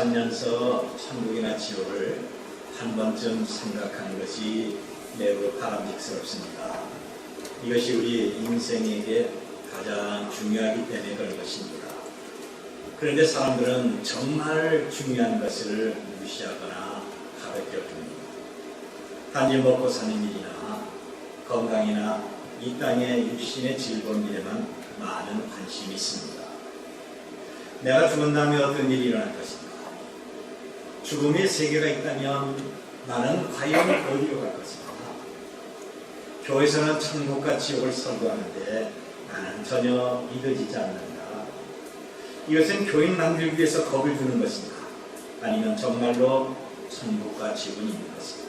살면서 천국이나 지옥을 한 번쯤 생각하는 것이 매우 바람직스럽습니다. 이것이 우리 인생에게 가장 중요하기 때문에 그런 것입니다. 그런데 사람들은 정말 중요한 것을 무시하거나 가볍게 여깁니다. 단지 먹고 사는 일이나 건강이나 이 땅의 육신의 즐거운 일에만 많은 관심이 있습니다. 내가 죽은 다음에 어떤 일이 일어날 것인가? 죽음의 세계가 있다면 나는 과연 어디로 갈 것인가? 교회에서는 천국과 지옥을 설교하는데 나는 전혀 믿어지지 않는다. 이것은 교인 만들기 위해서 겁을 주는 것인가? 아니면 정말로 천국과 지옥은 있는 것인가?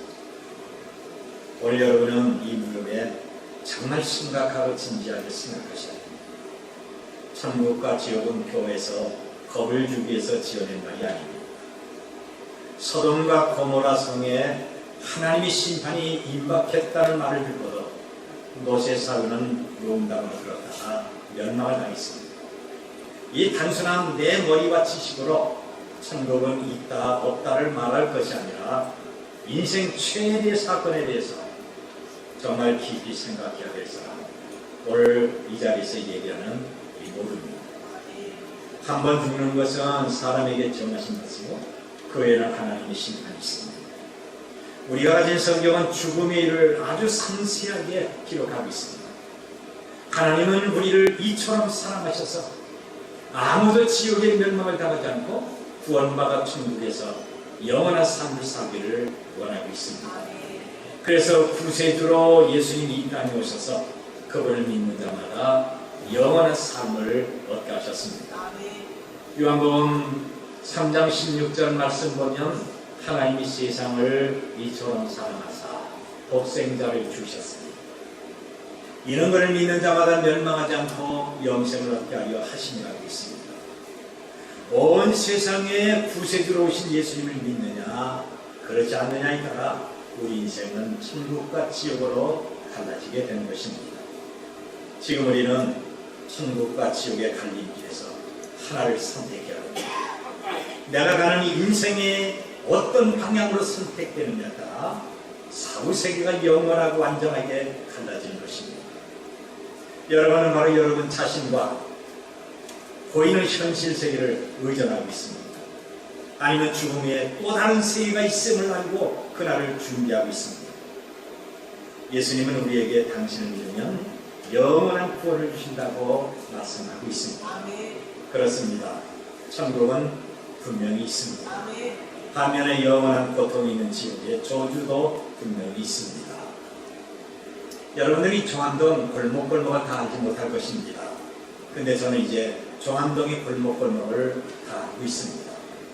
오늘 여러분은 이 물음에 정말 심각하고 진지하게 생각하셔야 됩니다. 천국과 지옥은 교회에서 겁을 주기 위해서 지어낸 말이 아닙니다. 소돔과 고모라 성에 하나님의 심판이 임박했다는 말을 듣고도 노세 사회는 농담으로 들었다가 멸망을 당했습니다. 이 단순한 내 머리와 지식으로 천국은 있다 없다를 말할 것이 아니라 인생 최대의 사건에 대해서 정말 깊이 생각해야 될 사람, 오늘 이 자리에서 얘기하는 이 모두입니다. 한 번 죽는 것은 사람에게 정하신 것이고 그 외에는 하나님의 심판이 있습니다. 우리가 가진 성경은 죽음의 일을 아주 상세하게 기록하고 있습니다. 하나님은 우리를 이처럼 사랑하셔서 아무도 지옥의 멸망을 당하지 않고 구원받아 천국에서 영원한 삶을 살기를 원하고 있습니다. 그래서 구세주로 예수님이 이 땅에 오셔서 그분을 믿는 자마다 영원한 삶을 얻게 하셨습니다. 요한복음 3장 16절 말씀 보면 하나님이 세상을 이처럼 사랑하사 독생자를 주셨습니다. 이런 것을 믿는 자마다 멸망하지 않고 영생을 얻게 하려 하심이라고 있습니다. 온 세상에 구세주로 오신 예수님을 믿느냐 그렇지 않느냐에 따라 우리 인생은 천국과 지옥으로 갈라지게 되는 것입니다. 지금 우리는 천국과 지옥의 갈림길에서 하나를 선택해야 합니다. 내가 가는 인생의 어떤 방향으로 선택되느냐에 따라 사후세계가 영원하고 완전하게 갈라지는 것입니다. 여러분은 바로 여러분 자신과 보이는 현실 세계를 의존하고 있습니다. 아니면 죽음에 또 다른 세계가 있음을 알고 그날을 준비하고 있습니다. 예수님은 우리에게 당신을 믿으면 영원한 구원을 주신다고 말씀하고 있습니다. 그렇습니다. 천국은 분명히 있습니다. 반면에 영원한 고통이 있는 지옥의 저주도 분명히 있습니다. 여러분들이 종암동 골목골목을 다 알지 못할 것입니다. 근데 저는 이제 종암동의 골목골목을 다 알고 있습니다.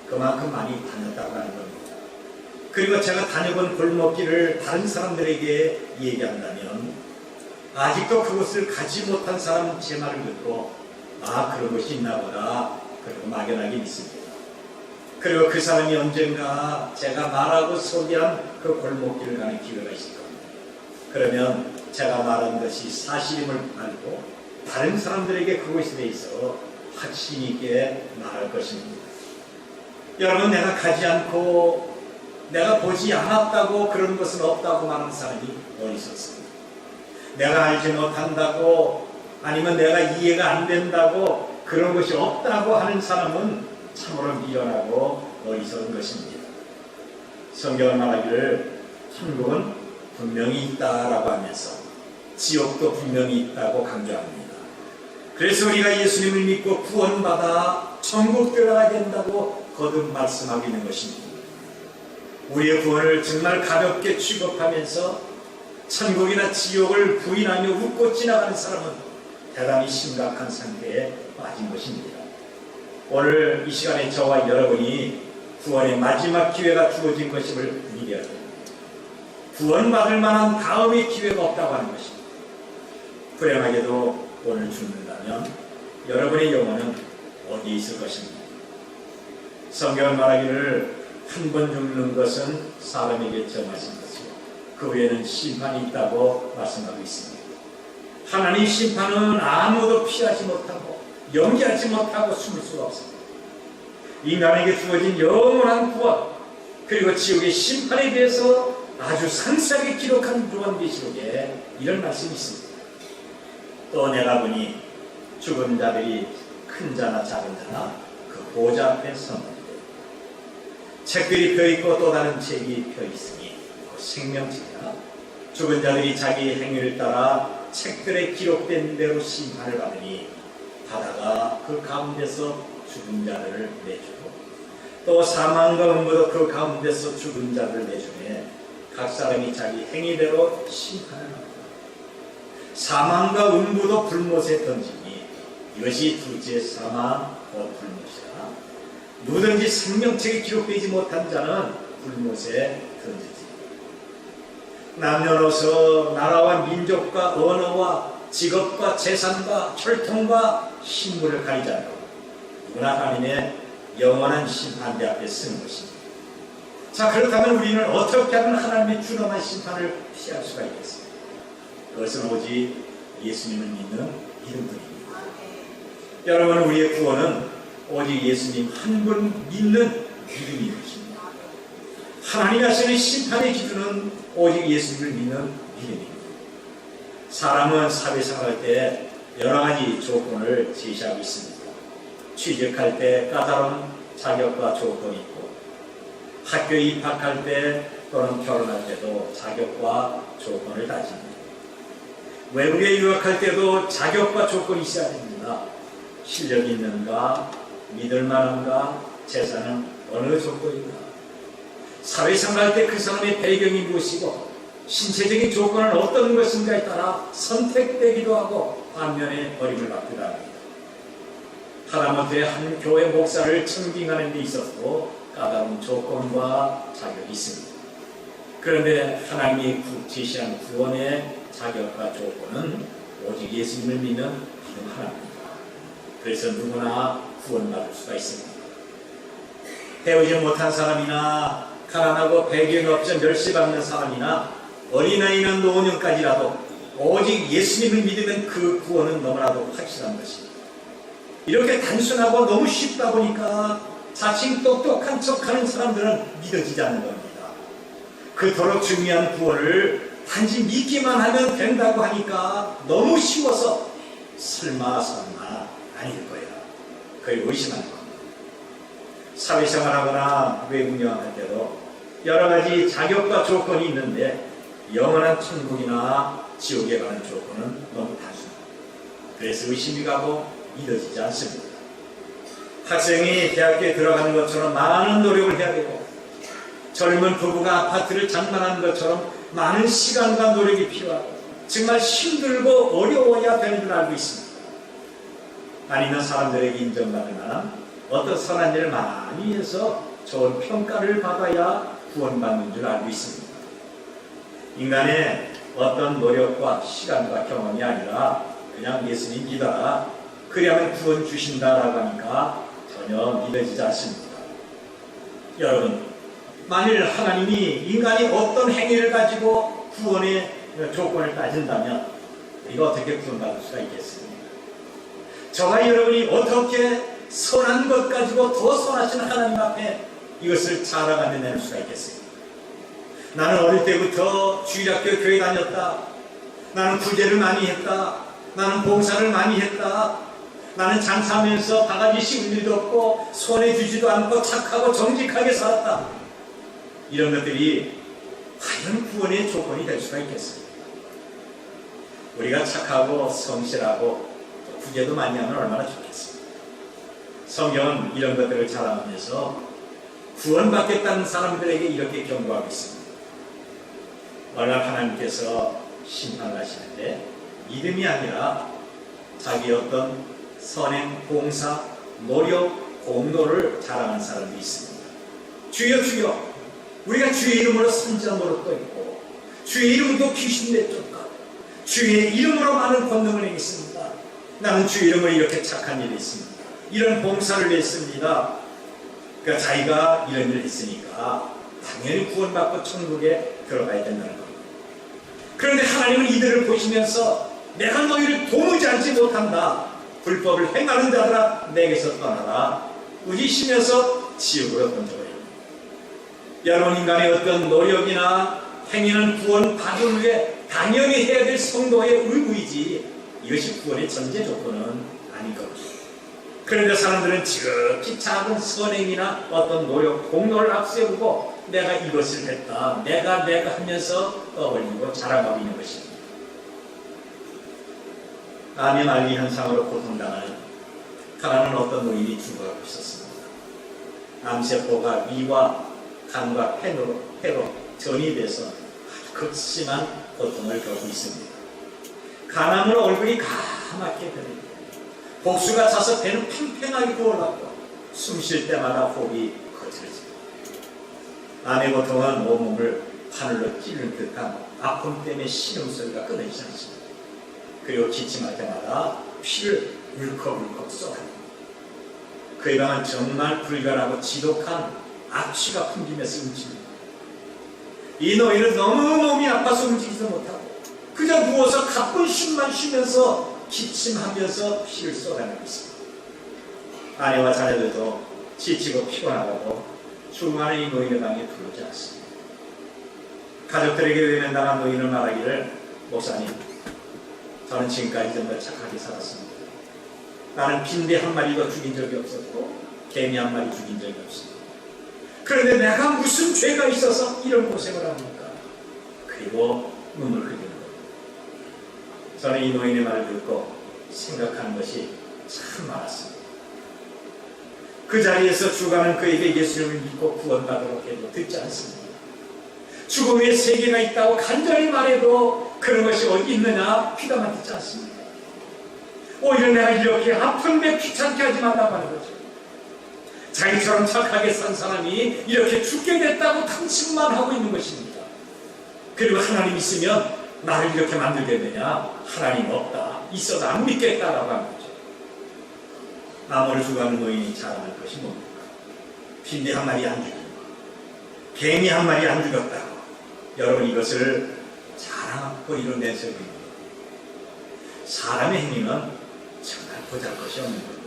그만큼 많이 다녔다고 하는 겁니다. 그리고 제가 다녀본 골목길을 다른 사람들에게 얘기한다면 아직도 그곳을 가지 못한 사람은 제 말을 듣고 아 그런 곳이 있나 보다 그리고 막연하게 믿습니다. 그리고 그 사람이 언젠가 제가 말하고 소개한 그 골목길을 가는 기회가 있을 겁니다. 그러면 제가 말한 것이 사실임을 알고 다른 사람들에게 그것에 대해서 확신 있게 말할 것입니다. 여러분 내가 가지 않고 내가 보지 않았다고 그런 것은 없다고 말하는 사람이 어디 있었습니다. 내가 알지 못한다고 아니면 내가 이해가 안 된다고 그런 것이 없다고 하는 사람은 참으로 미련하고 어리석은 것입니다. 성경은 말하기를 천국은 분명히 있다라고 하면서 지옥도 분명히 있다고 강조합니다. 그래서 우리가 예수님을 믿고 구원받아 천국 들어가야 된다고 거듭 말씀하고 있는 것입니다. 우리의 구원을 정말 가볍게 취급하면서 천국이나 지옥을 부인하며 웃고 지나가는 사람은 대단히 심각한 상태에 빠진 것입니다. 오늘 이 시간에 저와 여러분이 구원의 마지막 기회가 주어진 것임을 믿어야 됩니다. 구원받을 만한 다음의 기회가 없다고 하는 것입니다. 불행하게도 오늘 죽는다면 여러분의 영혼은 어디에 있을 것입니다. 성경은 말하기를 한 번 죽는 것은 사람에게 정하신 것이고 그 외에는 심판이 있다고 말씀하고 있습니다. 하나님의 심판은 아무도 피하지 못하고 연기하지 못하고 숨을 수가 없습니다. 인간에게 주어진 영원한 구원, 그리고 지옥의 심판에 대해서 아주 상세하게 기록한 요한계시록에 이런 말씀이 있습니다. 또 내가 보니 죽은 자들이 큰 자나 작은 자나 그 보좌 앞에 섰는데 책들이 펴있고 또 다른 책이 펴있으니 그 생명책이라 죽은 자들이 자기 행위를 따라 책들에 기록된 대로 심판을 받으니 바다가 그 가운데서 죽은 자들을 내주고 또 사망과 음부도 그 가운데서 죽은 자들을 내주매 각 사람이 자기 행위대로 심판을 받고 사망과 음부도 불못에 던지니 이것이 둘째 사망 곧 불못이라 누구든지 생명책에 기록되지 못한 자는 불못에 던지지. 남녀노소 나라와 민족과 언어와 직업과 재산과 혈통과 신분을 가리지 않고 누구나 하나님의 영원한 심판대 앞에 서는 것입니다. 자, 그렇다면 우리는 어떻게 하면 하나님의 준엄한 심판을 피할 수가 있겠습니까? 그것은 오직 예수님을 믿는 믿음뿐입니다. 여러분, 우리의 구원은 오직 예수님 한 분 믿는 믿음이 것입니다. 하나님 하시는 심판의 기준은 오직 예수님을 믿는 믿음입니다. 사람은 사회생활할 때 여러 가지 조건을 제시하고 있습니다. 취직할 때 까다로운 자격과 조건이 있고 학교에 입학할 때 또는 결혼할 때도 자격과 조건을 따집니다. 외국에 유학할 때도 자격과 조건이 있어야 됩니다. 실력이 있는가, 믿을만한가, 재산은 어느 조건인가. 사회생활할 때 그 사람의 배경이 무엇이고 신체적인 조건은 어떤 것인가에 따라 선택되기도 하고 반면에 버림을 받기도 합니다. 하다못해 한 교회 목사를 청빙하는 데 있어서도 까다로운 조건과 자격이 있습니다. 그런데 하나님이 제시한 구원의 자격과 조건은 오직 예수님을 믿는 믿음 하나입니다. 그래서 누구나 구원받을 수가 있습니다. 배우지 못한 사람이나 가난하고 배경이 없어 멸시받는 사람이나 어린아이나 노년까지라도 오직 예수님을 믿으면 그 구원은 너무나도 확실한 것입니다. 이렇게 단순하고 너무 쉽다 보니까 자칭 똑똑한 척하는 사람들은 믿어지지 않는 겁니다. 그토록 중요한 구원을 단지 믿기만 하면 된다고 하니까 너무 쉬워서 설마 아닐 거야. 그걸 의심하는 겁니다. 사회생활하거나 외국 여행할 때도 여러 가지 자격과 조건이 있는데 영원한 천국이나 지옥에 가는 조건은 너무 단순합니다. 그래서 의심이 가고 믿어지지 않습니다. 학생이 대학교에 들어가는 것처럼 많은 노력을 해야 되고 젊은 부부가 아파트를 장만하는 것처럼 많은 시간과 노력이 필요하고 정말 힘들고 어려워야 되는 줄 알고 있습니다. 아니면 사람들에게 인정받을 만한 어떤 선한 일을 많이 해서 좋은 평가를 받아야 구원받는 줄 알고 있습니다. 인간의 어떤 노력과 시간과 경험이 아니라 그냥 예수님 믿어라, 그래야만 구원 주신다라고 하니까 전혀 믿어지지 않습니다. 여러분, 만일 하나님이 인간이 어떤 행위를 가지고 구원의 조건을 따진다면 우리가 어떻게 구원받을 수가 있겠습니까? 저와 여러분이 어떻게 선한 것 가지고 더 선하신 하나님 앞에 이것을 자랑하며 낼 수가 있겠습니까? 나는 어릴 때부터 주일학교 교회 다녔다. 나는 구제를 많이 했다. 나는 봉사를 많이 했다. 나는 장사하면서 바가지 씌울 일도 없고 손해 주지도 않고 착하고 정직하게 살았다. 이런 것들이 과연 구원의 조건이 될 수가 있겠습니까? 우리가 착하고 성실하고 구제도 많이 하면 얼마나 좋겠습니까? 성경은 이런 것들을 자랑하면서 구원받겠다는 사람들에게 이렇게 경고하고 있습니다. 만약 하나님께서 심판하시는데 믿음이 아니라 자기 어떤 선행, 봉사, 노력, 공로를 자랑하는 사람도 있습니다. 주여 주여, 우리가 주의 이름으로 산지한 노릇도 있고 주의 이름으로 귀신 내쫓고 주의 이름으로 많은 권능을 행했습니다. 나는 주의 이름으로 이렇게 착한 일이 있습니다. 이런 봉사를 했습니다. 그러니까 자기가 이런 일을 했으니까 당연히 구원받고 천국에 들어가야 된다는 겁니다. 그런데 하나님은 이들을 보시면서 내가 너희를 도무지 알지 못한다. 불법을 행하는 자들아 내게서 떠나라. 꾸짖으면서 지옥으로 던져버립니다. 여러분, 인간의 어떤 노력이나 행위는 구원 받을 위해 당연히 해야 될 성도의 의무이지 이것이 구원의 전제 조건은 아닌 겁니다. 그런데 사람들은 지극히 작은 선행이나 어떤 노력, 공로를 앞세우고 내가 이것을 했다, 내가 하면서 떠올리고 자랑하고 있는 것입니다. 암의 말기 현상으로 고통당하는 가난한 어떤 노인이 죽어가고 있었습니다. 암세포가 위와 간과 폐로 전이돼서 극심한 고통을 겪고 있습니다. 가난으로 얼굴이 까맣게 변합니다. 복수가 차서 배는 팽팽하게 부어올랐고 숨 쉴 때마다 호흡이 거칠어집니다. 암의 고통은 온몸을 바늘로 찌르는 듯한 아픔 때문에 신음소리가 끊어지지 않습니다. 그리고 기침할 때마다 피를 울컥울컥 쏟아냅니다. 그의 방은 정말 불결하고 지독한 악취가 풍기면서 움직입니다. 이 노인은 너무 몸이 아파서 움직이지 못하고 그저 누워서 가쁜 숨만 쉬면서 기침하면서 피를 쏟아내고 있습니다. 아내와 자녀들도 지치고 피곤하다고 수많은 이 노인의 방에 들어오지 않습니다. 가족들에게 외면당한 노인을 말하기를, 목사님, 저는 지금까지 정말 착하게 살았습니다. 나는 빈대 한 마리도 죽인 적이 없었고 개미 한 마리 죽인 적이 없습니다. 그런데 내가 무슨 죄가 있어서 이런 고생을 합니까? 그리고 눈물을 흘리는 겁니다. 저는 이 노인의 말을 듣고 생각하는 것이 참 많았습니다. 그 자리에서 죽어가는 그에게 예수님을 믿고 구원받도록 해도 듣지 않습니다. 죽음의 세계가 있다고 간절히 말해도 그런 것이 어디 있느냐 귀담아 듣지 않습니다. 오히려 내가 이렇게 아픈데 귀찮게 하지 말라고 하는 거죠. 자기처럼 착하게 산 사람이 이렇게 죽게 됐다고 탐심만 하고 있는 것입니다. 그리고 하나님 있으면 나를 이렇게 만들겠느냐? 하나님 없다, 있어도 안 믿겠다라고 하는 거죠. 암으로 죽어가는 노인이 자랑할 것이 뭡니까? 빈대 한 마리 안 죽이고 개미 한 마리 안 죽였다고 여러분 이것을 자랑하고 이룬 적입니다. 사람의 행위는 정말 보잘것이 없는 겁니다.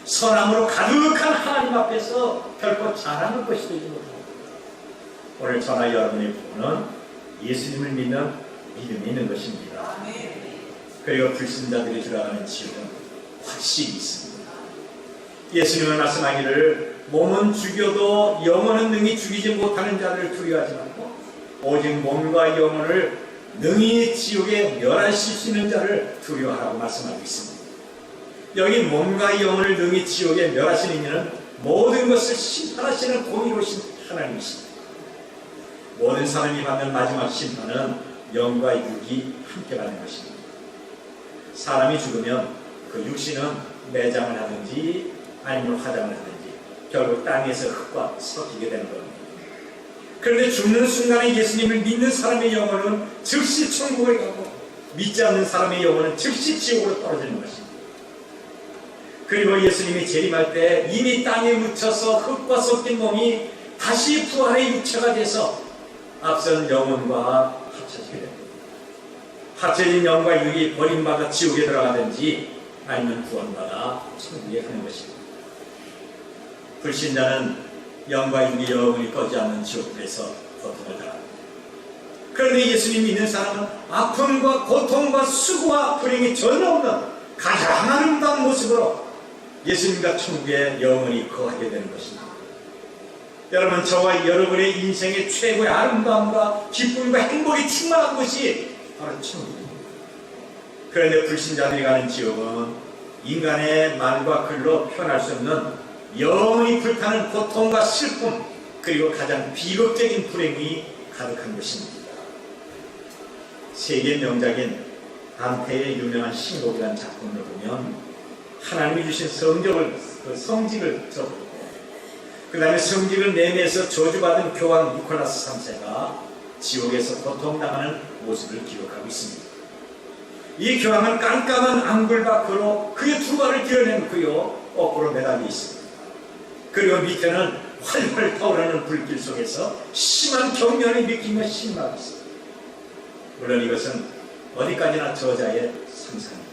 선함으로 가득한 하나님 앞에서 결코 자랑할 것이 되지 못합니다. 오늘 저나 여러분의 부분은 예수님을 믿는 믿음이 있는 것입니다. 그리고 불신자들이 들어가는 지옥은 확실히 있습니다. 예수님은 말씀하기를, 몸은 죽여도 영혼은 능히 죽이지 못하는 자를 두려워하지 말고 오직 몸과 영혼을 능히 지옥에 멸하실 수 있는 자를 두려워하라고 말씀하고 있습니다. 여기 몸과 영혼을 능히 지옥에 멸하시는 이는 모든 것을 심판하시는 공의로우신 하나님이십니다. 모든 사람이 받는 마지막 심판은 영과 육이 함께 받는 것입니다. 사람이 죽으면 그 육신은 매장을 하든지 아니면 화장을 하든지 결국 땅에서 흙과 섞이게 되는 겁니다. 그런데 죽는 순간에 예수님을 믿는 사람의 영혼은 즉시 천국을 가고 믿지 않는 사람의 영혼은 즉시 지옥으로 떨어지는 것입니다. 그리고 예수님이 재림할 때 이미 땅에 묻혀서 흙과 섞인 몸이 다시 부활의 육체가 돼서 앞선 영혼과 합쳐지게 됩니다. 합쳐진 영과 육이 버림받아 지옥에 들어가든지 아니면 구원받아 천국에 가는 것입니다. 불신자는 영과 육이 영원히 꺼지 않는 지옥에서 고통을 당합니다. 그런데 예수님 믿는 사람은 아픔과 고통과 수고와 불행이 전혀 없는 가장 아름다운 모습으로 예수님과 천국에 영원히 거하게 되는 것입니다. 여러분, 저와 여러분의 인생의 최고의 아름다움과 기쁨과 행복이 충만한 곳이 바로 천국입니다. 그런데 불신자들이 가는 지옥은 인간의 말과 글로 표현할 수 없는 영원히 불타는 고통과 슬픔, 그리고 가장 비극적인 불행이 가득한 것입니다. 세계 명작인 단테의 유명한 신곡이라는 작품을 보면 하나님이 주신 성직을 적고 그 다음에 성직을 내면서 저주받은 교황 니콜라스 3세가 지옥에서 고통당하는 모습을 기록하고 있습니다. 이 교황은 깜깜한 앙굴 밖으로 그의 두 발을 드러내놓고요 거꾸로 매달려 있습니다. 그리고 밑에는 활활 타오르는 불길 속에서 심한 경련의 느낌을 심하고 있습니다. 물론 이것은 어디까지나 저자의 상상입니다.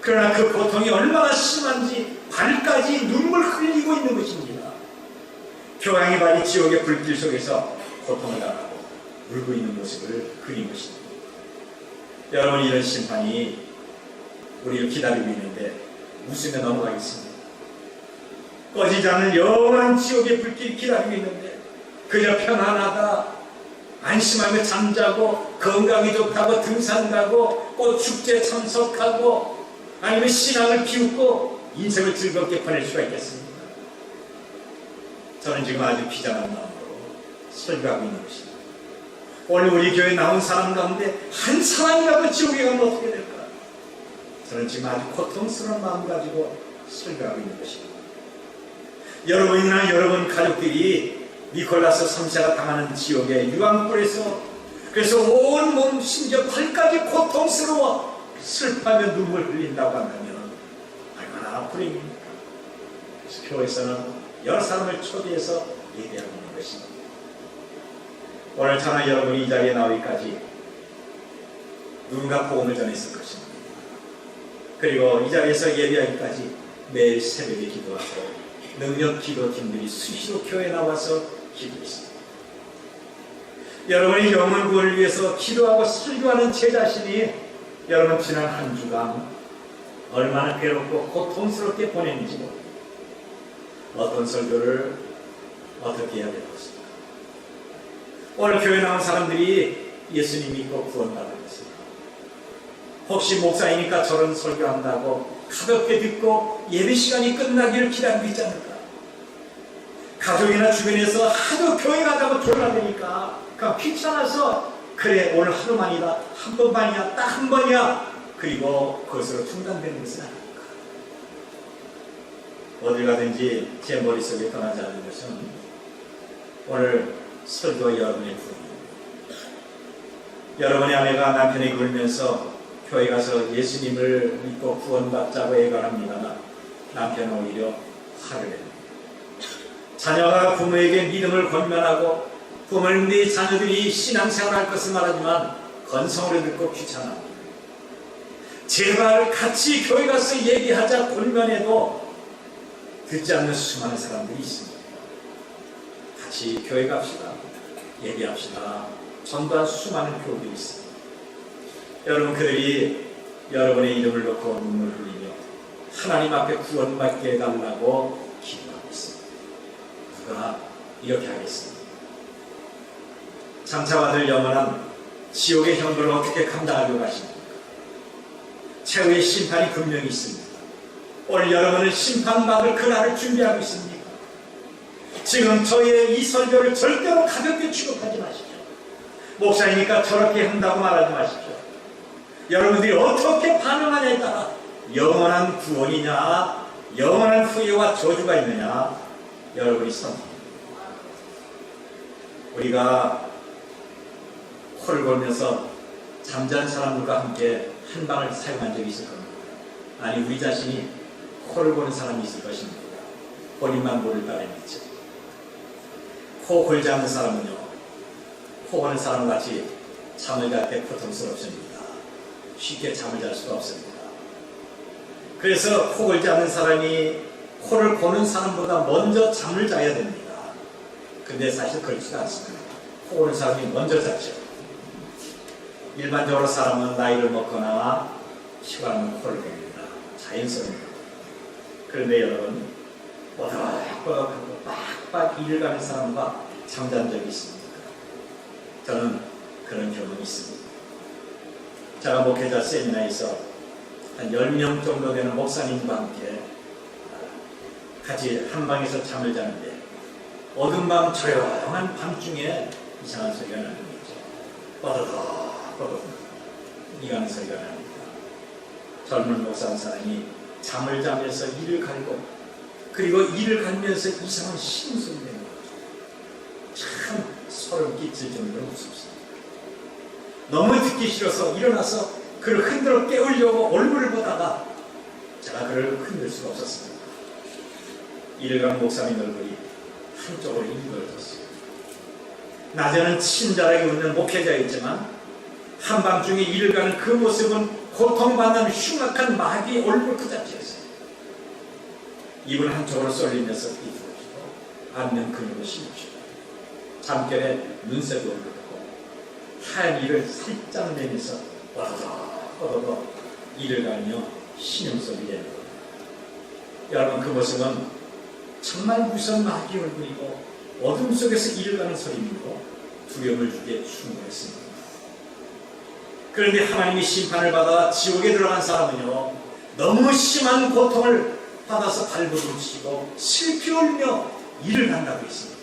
그러나 그 고통이 얼마나 심한지 발까지 눈물 흘리고 있는 것입니다. 교황이 발이 지옥의 불길 속에서 고통을 당하고 울고 있는 모습을 그린 것입니다. 여러분, 이런 심판이 우리를 기다리고 있는데 웃으며 넘어가겠습니다. 꺼지지 않는 영원한 지옥의 불길이 기다리고 있는데 그저 편안하다, 안심하며 잠자고 건강이 좋다고 등산 가고 꽃축제 참석하고 아니면 신앙을 비웃고 인생을 즐겁게 보낼 수가 있겠습니까? 저는 지금 아주 비장한 마음으로 설교하고 있는 것입니다. 오늘 우리 교회에 나온 사람 가운데 한 사람이라도 지옥에 가면 어떻게 될까? 저는 지금 아주 고통스러운 마음 가지고 설교하고 있는 것입니다. 여러분이나 여러분 가족들이 니콜라스 3세가 당하는 지옥의 유황불에서 그래서 온 몸 심지어 발까지 고통스러워 슬퍼하며 눈물 흘린다고 한다면 얼마나 불행입니까? 그래서 교회에서는 여러 사람을 초대해서 예배하고 있는 것입니다. 오늘 저는 여러분이 이 자리에 나오기까지 누군가 복음을 전했을 것입니다. 그리고 이 자리에서 예배하기까지 매일 새벽에 기도하고 능력 기도팀들이 수시로 교회에 나와서 기도했습니다. 여러분의 영혼 구원을 위해서 기도하고 설교하는 제 자신이 여러분 지난 한 주간 얼마나 괴롭고 고통스럽게 보냈는지 모릅니다. 어떤 설교를 어떻게 해야 될 것입니까? 오늘 교회 나온 사람들이 예수님 믿고 구원받을 것입니다. 혹시 목사이니까 저런 설교한다고 가볍게 듣고 예배 시간이 끝나기를 기다리고 있지 않을까? 가족이나 주변에서 하도 교회 가자고 졸라대니까 귀찮아서 그래 오늘 하루만이다, 한 번만이야, 딱 한 번이야, 그리고 그것으로 중단되는 것은 아닙니까? 어딜 가든지 제 머릿속에 떠나지 않는 것은 오늘 설교와 여러분의 부분입니다. 여러분의 아내가 남편에게 울면서 교회 가서 예수님을 믿고 구원받자고 애걸합니다만 남편은 오히려 화를 냅니다. 자녀가 부모에게 믿음을 권면하고 부모님들이 자녀들이 신앙생활할 것을 말하지만 건성으로 듣고 귀찮아합니다. 제발 같이 교회 가서 얘기하자 권면해도 듣지 않는 수많은 사람들이 있습니다. 같이 교회 갑시다, 얘기합시다, 전도한 수많은 교우들이 있습니다. 여러분, 그들이 여러분의 이름을 놓고 눈물 흘리며 하나님 앞에 구원받게 해달라고 기도하고 있습니다. 누가 이렇게 하겠습니까? 장차받을 영원한 지옥의 형벌을 어떻게 감당하려고 하십니까? 최후의 심판이 분명히 있습니다. 오늘 여러분은 심판받을 그날을 준비하고 있습니까? 지금 저의 이 설교를 절대로 가볍게 취급하지 마십시오. 목사이니까 저렇게 한다고 말하지 마십시오. 여러분들이 어떻게 반응하냐에 따라 영원한 구원이냐 영원한 후회와 저주가 있느냐 여러분이 선택합니다. 우리가 코를 골면서 잠자는 사람들과 함께 한 방을 사용한 적이 있을 겁니다. 아니, 우리 자신이 코를 고는 사람이 있을 것입니다. 본인만 모를 따름이죠. 코 골지 않는 사람은요, 코 고는 사람 같이 잠을 잘 때 고통스럽습니다. 쉽게 잠을 잘 수가 없습니다. 그래서 코 골지 않는 사람이 코를 고는 사람보다 먼저 잠을 자야 됩니다. 근데 사실 그렇지가 않습니다. 코 고는 사람이 먼저 잤죠. 일반적으로 사람은 나이를 먹거나 시간은 코를 깹니다. 자연스럽습니다. 그런데 여러분, 뻐덕뻐덕하고 빡빡 일을 가는 사람과 잠잔 적이 있습니까? 저는 그런 경험이 있습니다. 제가 목회자 세미나에서 한 10명 정도 되는 목사님과 함께 같이 한 방에서 잠을 자는데 어두운 밤 조용한 밤중에 이상한 소리가 나는 거죠. 뻐덕뻐덕 이가는 소리가 납니다. 젊은 목사 한 사람이 잠을 자면서 이를 갈고 그리고 이를 갈면서 이상한 신음소리 내는 거죠. 참 소름 끼칠 정도로 무섭습니다. 너무 듣기 싫어서 일어나서 그를 흔들어 깨우려고 얼굴을 보다가 제가 그를 흔들 수가 없었습니다. 이를 간 목사님 얼굴이 한쪽으로 일그러졌어요. 낮에는 친절하게 웃는 목회자였지만 한밤중에 일을 가는 그 모습은 고통받는 흉악한 마귀의 얼굴 그 자체였어요. 입은 한쪽으로 쏠리면서 삐뚤어지고 안면 근육을 심으시고 잠결에 눈썹이 올라가고 하얀 이를 살짝 내면서 어더덕 이를 가며 신음소리 내는 겁니다. 여러분, 그 모습은 정말 무서운 마귀의 얼굴이고 어둠 속에서 이를 가는 소리이고 두려움을 주기에 충분했습니다. 그런데 하나님이 심판을 받아 지옥에 들어간 사람은요, 너무 심한 고통을 받아서 발버둥치고 슬피 울며 이를 간다고 했습니다.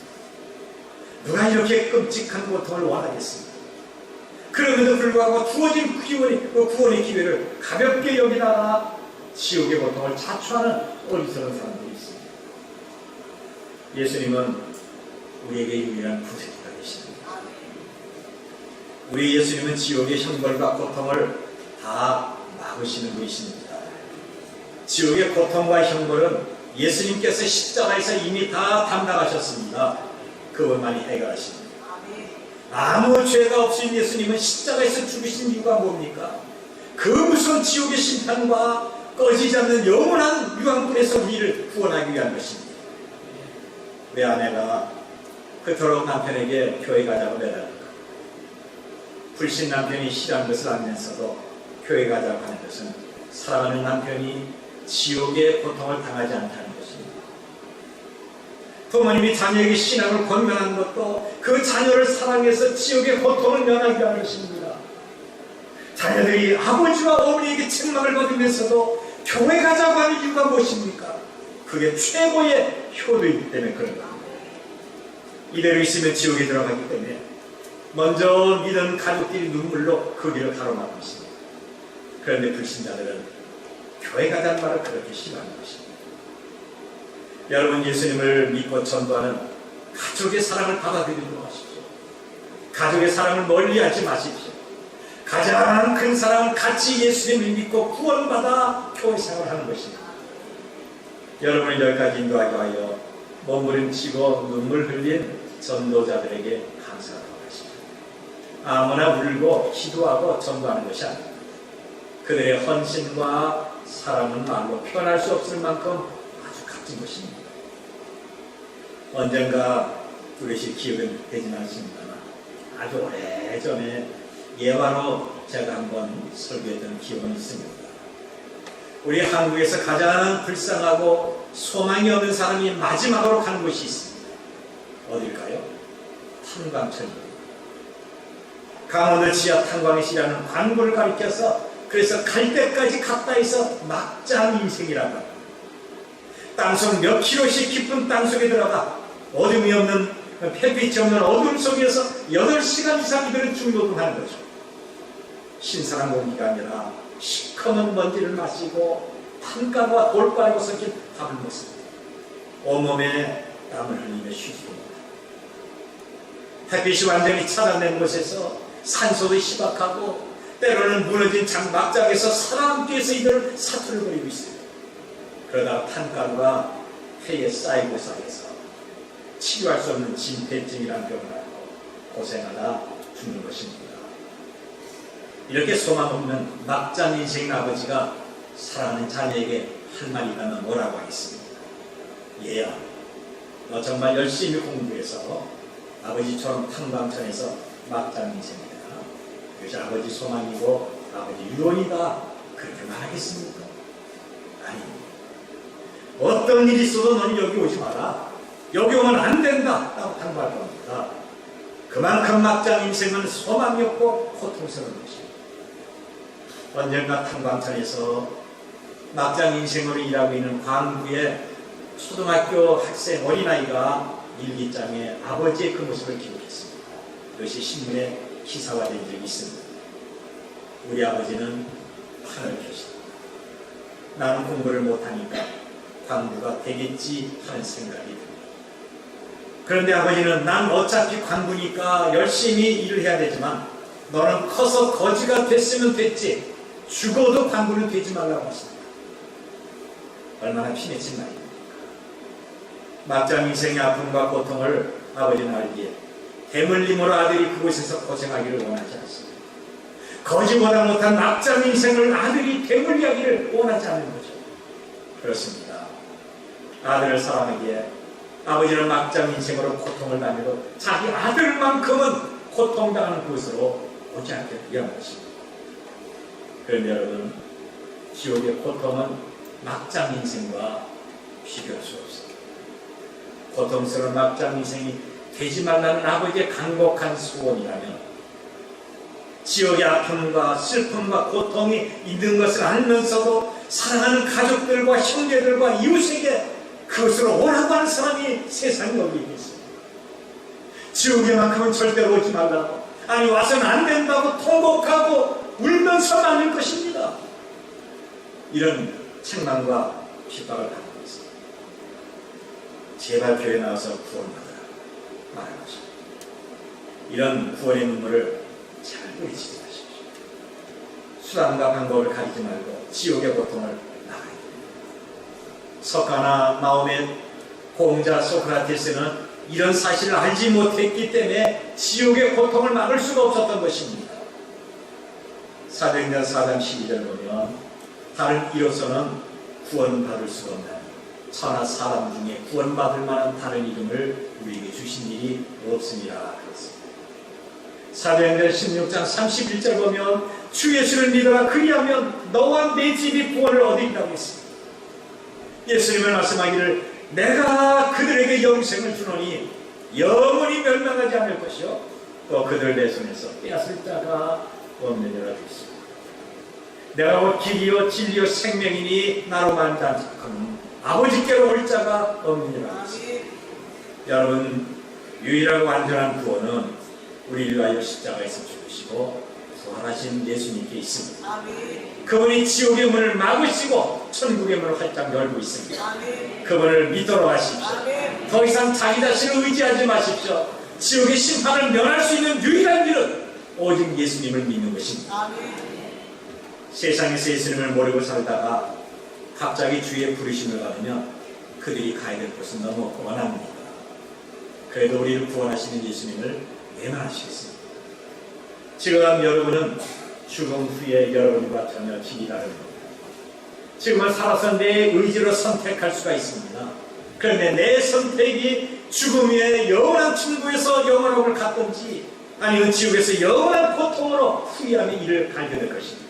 누가 이렇게 끔찍한 고통을 원하겠습니까? 그럼에도 불구하고 주어진 구원의 기회를 가볍게 여기다가 지옥의 고통을 자초하는 어리석은 사람들이 있습니다. 예수님은 우리에게 유일한 구세주가 되십니다. 우리 예수님은 지옥의 형벌과 고통을 다 막으시는 분이십니다. 지옥의 고통과 형벌은 예수님께서 십자가에서 이미 다 담당하셨습니다. 그것만이 해결하십니다. 아무 죄가 없으신 예수님은 십자가에서 죽으신 이유가 뭡니까? 그 무서운 지옥의 심판과 꺼지지 않는 영원한 유황불에서 우리를 구원하기 위한 것입니다. 왜 아내가 그토록 남편에게 교회 가자고 매달릴까? 불신 남편이 싫어하는 것을 알면서도 교회 가자고 하는 것은 사랑하는 남편이 지옥의 고통을 당하지 않다는 것입니다. 부모님이 자녀에게 신앙을 권면하는 것도 그 자녀를 사랑해서 지옥의 고통을 면하기 위한 것입니다. 자녀들이 아버지와 어머니에게 책망을 받으면서도 교회 가자고 하는 이유가 무엇입니까? 그게 최고의 효도이기 때문에 그런 겁니다. 이대로 있으면 지옥에 들어가기 때문에 먼저 믿은 가족들이 눈물로 그 길을 가로막고 있습니다. 그런데 불신자들은 교회 가자는 말을 그렇게 싫어하는 것입니다. 여러분, 예수님을 믿고 전도하는 가족의 사랑을 받아들이도록 하십시오. 가족의 사랑을 멀리하지 마십시오. 가장 큰 사랑은 같이 예수님을 믿고 구원받아 교회 생활하는 것입니다. 여러분을 여기까지 인도하기 위하여 몸부림치고 눈물 흘린 전도자들에게 감사하도록 하십시오. 아무나 울고 기도하고 전도하는 것이 아닙니다. 그들의 헌신과 사랑은 말로 표현할 수 없을 만큼 아주 값진 것입니다. 언젠가 뚜렷이 기억은 되진 않습니다만 아주 오래전에 예화로 제가 한번 설교했던 기억은 있습니다. 우리 한국에서 가장 불쌍하고 소망이 없는 사람이 마지막으로 가는 곳이 있습니다. 어딜까요? 탄광천입니다. 강원도 지하 탄광시라는 광부를 가리켜서 그래서 갈 때까지 갔다 해서 막장 인생이라고 합니다. 땅속 몇 킬로씩 깊은 땅속에 들어가 어둠이 없는 햇빛이 없는 어둠 속에서 8시간 이상 이들은 중노동하는 거죠. 신선한 공기가 아니라 시커먼 먼지를 마시고 탄가루와 돌바리고 섞인 밥을 먹습니다. 온몸에 땀을 흘리며 쉬습니다. 햇빛이 완전히 차단된 곳에서 산소도 희박하고 때로는 무너진 막장에서 사람뒤에서 이들은 사투를 벌이고 있습니다. 그러다가 탄가루가 폐에 쌓이고 쌓여서 치료할 수 없는 진폐증이라는 병을 앓고 고생하다 죽는 것입니다. 이렇게 소망 없는 막장 인생인 아버지가 사랑하는 자녀에게 할 말이 있다면 뭐라고 하겠습니까? 얘야, 너 정말 열심히 공부해서 아버지처럼 탄광천에서 막장 인생이다. 이것이 아버지 소망이고 아버지 유언이다. 그렇게 말하겠습니까? 아닙니다. 어떤 일이 있어도 너는 여기 오지 마라. 여기 오면 안 된다. 라고 당부할 겁니다. 그만큼 막장 인생은 소망이 없고 고통스러운 것입니다. 언젠가 탄광천에서 막장 인생으로 일하고 있는 광부의 초등학교 학생 어린아이가 일기장에 아버지의 그 모습을 기록했습니다. 그것이 신문에 기사화된 적이 있습니다. 우리 아버지는 판을 펴십니다. 나는 공부를 못하니까 광부가 되겠지 하는 생각이 듭니다. 그런데 아버지는 난 어차피 광부니까 열심히 일을 해야 되지만 너는 커서 거지가 됐으면 됐지 죽어도 광부는 되지 말라고 하십니다. 얼마나 피맺힌 말입니까? 막장 인생의 아픔과 고통을 아버지는 알기에 대물림으로 아들이 그곳에서 고생하기를 원하지 않습니다. 거지보다 못한 낙장 인생을 아들이 되물리하기를 원하지 않는 거죠. 그렇습니다. 아들을 사랑하기에 아버지는 막장 인생으로 고통을 당해도 자기 아들만큼은 고통당하는 곳으로 오지 않게 위한 것입니다. 그런데 여러분, 지옥의 고통은 막장 인생과 비교할 수 없습니다. 고통스러운 막장 인생이 되지 말라는 아버지의 간곡한 소원이라면 지옥의 아픔과 슬픔과 고통이 있는 것을 알면서도 사랑하는 가족들과 형제들과 이웃에게 그것을 오라고 하는 사람이 세상에 어디 있습니다. 지옥에만큼은 절대로 오지 말라고, 아니 와서는 안 된다고 통곡하고 울면서 말릴 것입니다. 이런 책망과 핍박을 받는 것입니다. 제발 교회 나와서 구원받으라 말하는 것입니다. 이런 구원의 눈물을 잘 뿌리치지 마십시오. 수단과 방법을 가리지 말고 지옥의 고통을 나가야 됩니다. 석가나 마호멧, 공자 소크라테스는 이런 사실을 알지 못했기 때문에 지옥의 고통을 막을 수가 없었던 것입니다. 사도행전 4장 12절 보면 다른 이로서는 구원받을 수가 없는 천하 사람 중에 구원받을 만한 다른 이름을 우리에게 주신 일이 없습니다. 그렇습니다. 사도행전 16장 31절 보면 주 예수를 믿어라 그리하면 너와 내 집이 구원을 얻으리라고 했습니다. 예수님은 말씀하기를 내가 그들에게 영생을 주노니 영원히 멸망하지 않을 것이요 또 그들 내 손에서 빼앗을 자가 없느니라 했습니다. 내가 곧 길이요 진리요 생명이니 나로 말하지 않고는 아버지께로 올 자가 없느니라 했습니다. 여러분, 유일하고 완전한 구원은 우리를 위하여 십자가에서 죽으시고 부활하신 예수님께 있습니다. 그분이 지옥의 문을 막으시고 천국의 문을 활짝 열고 있습니다. 그분을 믿도록 하십시오. 더 이상 자기 자신을 의지하지 마십시오. 지옥의 심판을 면할 수 있는 유일한 길은 오직 예수님을 믿는 것입니다. 세상에서 예수님을 모르고 살다가 갑자기 주의 부르심을 받으면 그들이 가야 될 곳은 너무 뻔합니다. 그래도 우리를 구원하시는 예수님을 외면하시겠습니다. 지금 여러분은 죽음 후에 여러분과 전혀 길이 다릅니다. 지금은 살아서 내 의지로 선택할 수가 있습니다. 그런데 내 선택이 죽음 후에 영원한 천국에서 영원함을 갖든지 아니면 지옥에서 영원한 고통으로 후회함의 일을 가게 될 것입니다.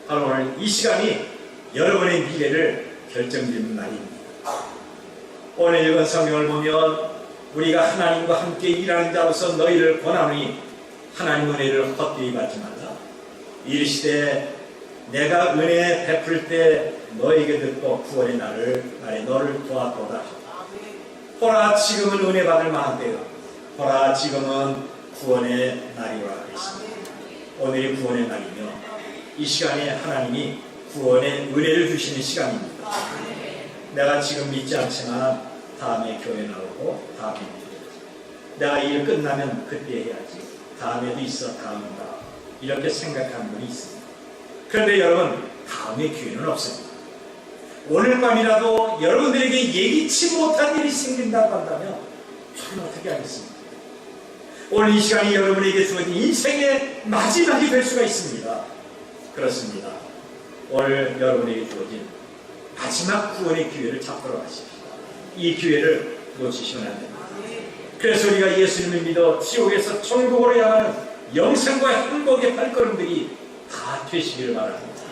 바로 오늘 이 시간이 여러분의 미래를 결정짓는 날입니다. 오늘 읽은 성경을 보면 우리가 하나님과 함께 일하는 자로서 너희를 권하노니 하나님 은혜를 헛되이 받지 말라. 이르시되 내가 은혜 베풀 때 너에게 듣고 구원의 날에 너를 도와도다. 보라 지금은 은혜 받을 만한 때요. 보라 지금은 구원의 날이라 그랬습니다. 오늘이 구원의 날이며 이 시간에 하나님이 구원의 은혜를 주시는 시간입니다. 내가 지금 믿지 않지만 다음에 교회 나오고 다음에 내가 일 끝나면 그때 해야지. 다음에도 있어 다음인가 이렇게 생각하는 분이 있습니다. 그런데 여러분, 다음에 기회는 없습니다. 오늘 밤이라도 여러분들에게 예기치 못한 일이 생긴다고 한다면 저는 어떻게 하겠습니까? 오늘 이 시간이 여러분에게 주어진 인생의 마지막이 될 수가 있습니다. 그렇습니다. 오늘 여러분에게 주어진 마지막 구원의 기회를 잡도록 하십시오. 이 기회를 놓치시면 안 됩니다. 그래서 우리가 예수님을 믿어 지옥에서 천국으로 향하는 영생과 행복의 발걸음들이 다 되시기를 바랍니다.